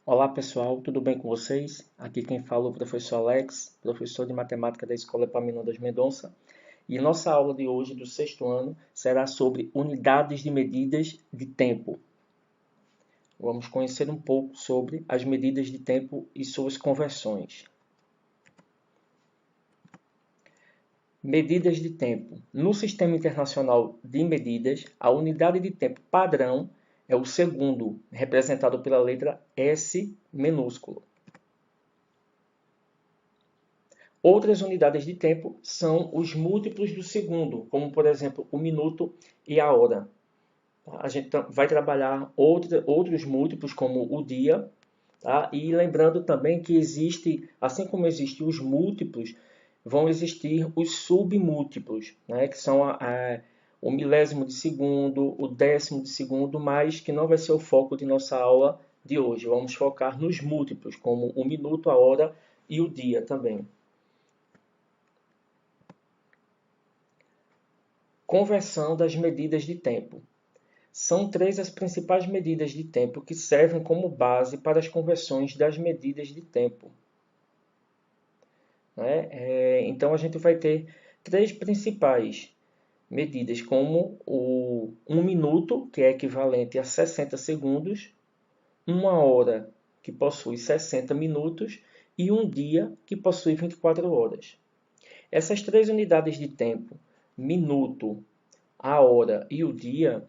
Olá pessoal, tudo bem com vocês? Aqui quem fala é o professor Alex, professor de matemática da Escola Epaminondas Mendonça. E nossa aula de hoje, do sexto ano, será sobre unidades de medidas de tempo. Vamos conhecer um pouco sobre as medidas de tempo e suas conversões. Medidas de tempo. No Sistema Internacional de Medidas, a unidade de tempo padrão é o segundo, representado pela letra S minúsculo. Outras unidades de tempo são os múltiplos do segundo, como por exemplo o minuto e a hora. A gente vai trabalhar outros múltiplos, como o dia, tá? E lembrando também que existe, assim como existem os múltiplos, vão existir os submúltiplos, né? Que são o milésimo de segundo, o décimo de segundo, mas que não vai ser o foco de nossa aula de hoje. Vamos focar nos múltiplos, como o minuto, a hora e o dia também. Conversão das medidas de tempo. São três as principais medidas de tempo que servem como base para as conversões das medidas de tempo. Então, a gente vai ter três principais medidas, como o 1 minuto, que é equivalente a 60 segundos, uma hora, que possui 60 minutos, e um dia, que possui 24 horas. Essas três unidades de tempo, minuto, a hora e o dia,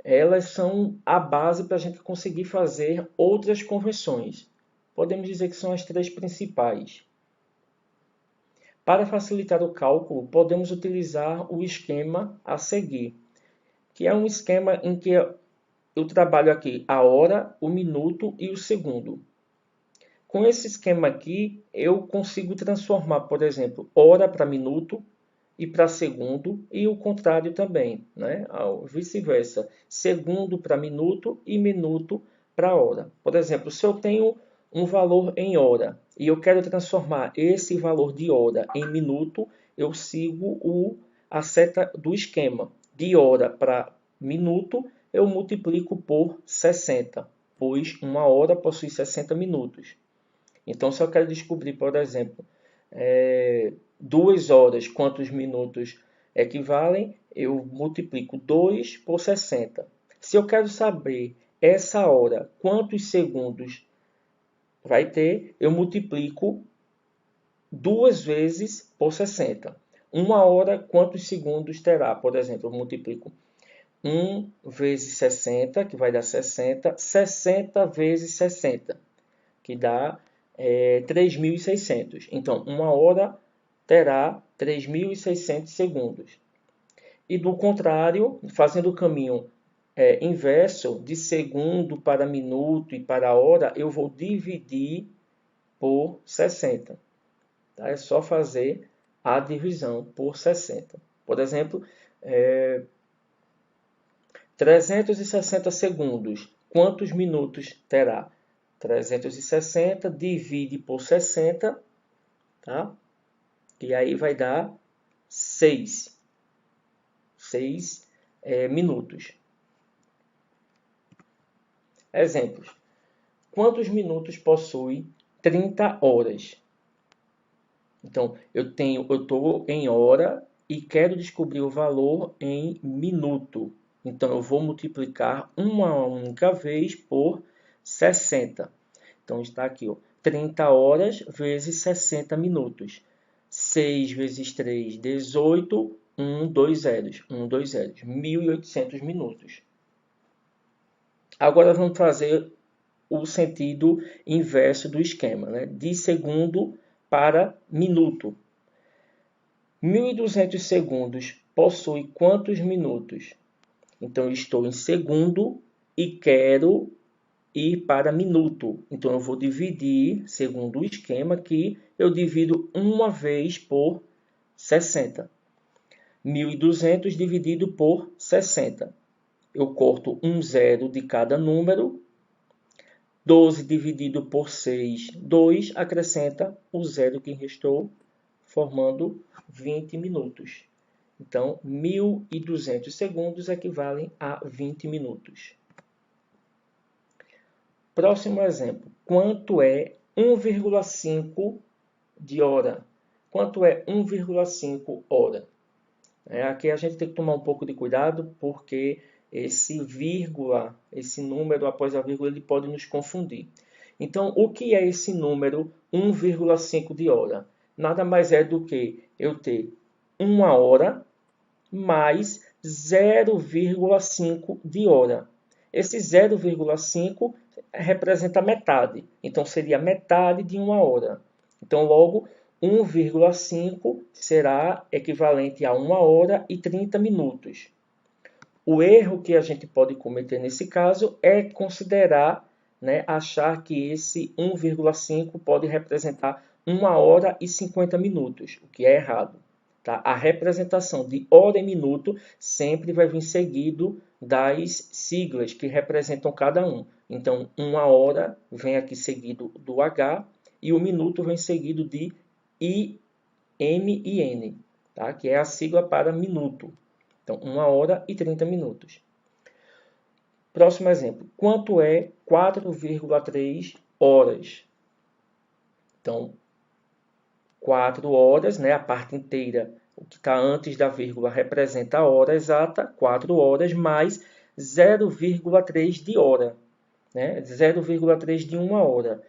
elas são a base para a gente conseguir fazer outras conversões. Podemos dizer que são as três principais. Para facilitar o cálculo, podemos utilizar o esquema a seguir, que é um esquema em que eu trabalho aqui a hora, o minuto e o segundo. Com esse esquema aqui, eu consigo transformar, por exemplo, hora para minuto e para segundo, e o contrário também, né? Vice-versa, segundo para minuto e minuto para hora. Por exemplo, se eu tenho um valor em hora e eu quero transformar esse valor de hora em minuto, eu sigo a seta do esquema. De hora para minuto, eu multiplico por 60, pois uma hora possui 60 minutos. Então, se eu quero descobrir, por exemplo, 2 horas, quantos minutos equivalem, eu multiplico 2 por 60. Se eu quero saber essa hora, quantos segundos vai ter, eu multiplico 2 vezes por 60. Uma hora, quantos segundos terá? Por exemplo, eu multiplico 1 vezes 60, que vai dar 60, 60 vezes 60, que dá 3.600. Então, uma hora terá 3.600 segundos. E do contrário, fazendo o caminho inverso, de segundo para minuto e para hora, eu vou dividir por 60. Tá? É só fazer a divisão por 60. Por exemplo, 360 segundos. Quantos minutos terá? 360 divide por 60, tá? E aí vai dar 6 minutos. Exemplos. Quantos minutos possui 30 horas? Então, eu estou em hora e quero descobrir o valor em minuto. Então, eu vou multiplicar uma única vez por 60. Então, está aqui, ó, 30 horas vezes 60 minutos. 6 vezes 3, 18. 1, 2 zeros. 1, 2 zeros. 1.800 minutos. Agora, vamos fazer o sentido inverso do esquema, né? De segundo para minuto. 1.200 segundos possui quantos minutos? Então, eu estou em segundo e quero ir para minuto. Então, eu vou dividir, segundo o esquema, que eu divido uma vez por 60. 1.200 dividido por 60. Eu corto um zero de cada número. 12 dividido por 6, 2. Acrescenta o zero que restou, formando 20 minutos. Então, 1.200 segundos equivalem a 20 minutos. Próximo exemplo. quanto é 1,5 de hora. Quanto é 1,5 hora? Aqui a gente tem que tomar um pouco de cuidado, porque esse vírgula, esse número após a vírgula, ele pode nos confundir. Então, o que é esse número 1,5 de hora? Nada mais é do que eu ter 1 hora mais 0,5 de hora. Esse 0,5 representa metade. Então, seria metade de 1 hora. Então, logo, 1,5 será equivalente a 1 hora e 30 minutos. O erro que a gente pode cometer nesse caso é considerar, achar que esse 1,5 pode representar 1 hora e 50 minutos, o que é errado. Tá? A representação de hora e minuto sempre vai vir seguido das siglas que representam cada um. Então, 1 hora vem aqui seguido do H e o minuto vem seguido de I, M e N, tá? Que é a sigla para minuto. Então, 1 hora e 30 minutos. Próximo exemplo. Quanto é 4,3 horas? Então, 4 horas, a parte inteira, o que está antes da vírgula, representa a hora exata, 4 horas, mais 0,3 de hora. 0,3 de 1 hora.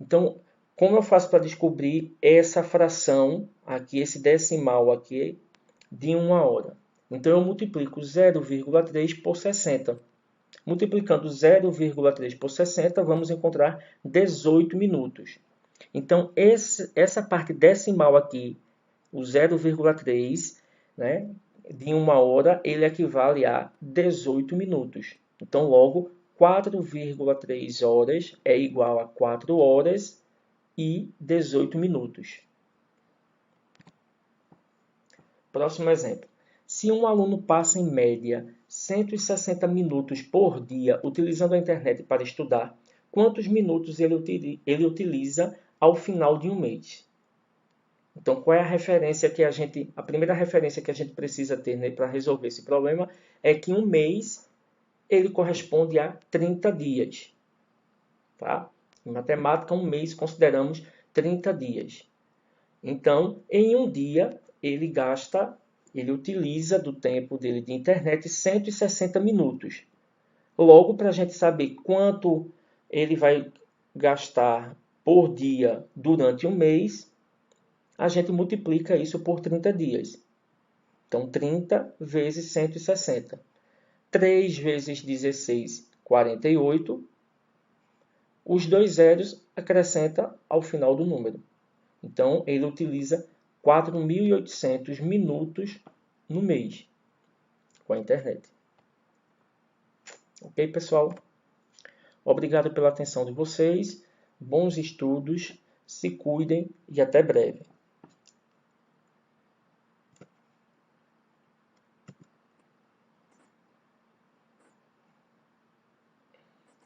Então, como eu faço para descobrir essa fração aqui, esse decimal aqui, de 1 hora? Então, eu multiplico 0,3 por 60. Multiplicando 0,3 por 60, vamos encontrar 18 minutos. Então, essa parte decimal aqui, o 0,3, de 1 hora, ele equivale a 18 minutos. Então, logo, 4,3 horas é igual a 4 horas e 18 minutos. Próximo exemplo. Se um aluno passa, em média, 160 minutos por dia utilizando a internet para estudar, quantos minutos ele utiliza ao final de um mês? Então, qual é a referência que a primeira referência que a gente precisa ter, para resolver esse problema é que um mês ele corresponde a 30 dias. Tá? Em matemática, um mês consideramos 30 dias. Então, em um dia, ele utiliza do tempo dele de internet 160 minutos. Logo, para a gente saber quanto ele vai gastar por dia durante um mês, a gente multiplica isso por 30 dias. Então, 30 vezes 160. 3 vezes 16, 48. Os dois zeros acrescenta ao final do número. Então, ele utiliza 4.800 minutos no mês com a internet. Ok, pessoal? Obrigado pela atenção de vocês. Bons estudos, se cuidem e até breve.